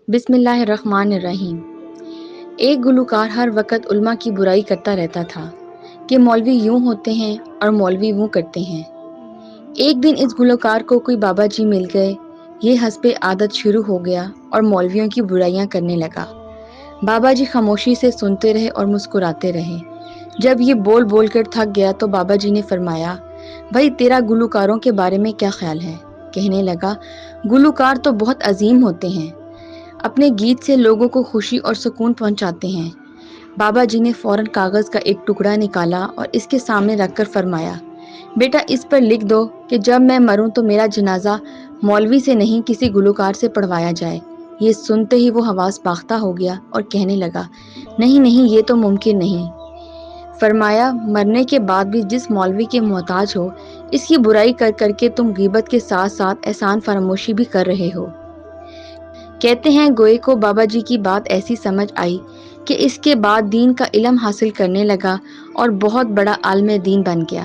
بسم اللہ الرحمن الرحیم۔ ایک گلوکار ہر وقت علماء کی برائی کرتا رہتا تھا کہ مولوی یوں ہوتے ہیں اور مولوی وہ کرتے ہیں۔ ایک دن اس گلوکار کو کوئی بابا جی مل گئے۔ یہ حسب عادت شروع ہو گیا اور مولویوں کی برائیاں کرنے لگا۔ بابا جی خاموشی سے سنتے رہے اور مسکراتے رہے۔ جب یہ بول بول کر تھک گیا تو بابا جی نے فرمایا، بھائی تیرا گلوکاروں کے بارے میں کیا خیال ہے؟ کہنے لگا، گلوکار تو بہت عظیم ہوتے ہیں، اپنے گیت سے لوگوں کو خوشی اور سکون پہنچاتے ہیں۔ بابا جی نے فوراً کاغذ کا ایک ٹکڑا نکالا اور اس کے سامنے رکھ کر فرمایا، بیٹا اس پر لکھ دو کہ جب میں مروں تو میرا جنازہ مولوی سے نہیں کسی گلوکار سے پڑھوایا جائے۔ یہ سنتے ہی وہ حواس باختہ ہو گیا اور کہنے لگا، نہیں نہیں، یہ تو ممکن نہیں۔ فرمایا، مرنے کے بعد بھی جس مولوی کے محتاج ہو، اس کی برائی کر کر کے تم غیبت کے ساتھ ساتھ احسان فراموشی بھی کر رہے ہو۔ کہتے ہیں گوئے کو بابا جی کی بات ایسی سمجھ آئی کہ اس کے بعد دین کا علم حاصل کرنے لگا اور بہت بڑا عالم دین بن گیا۔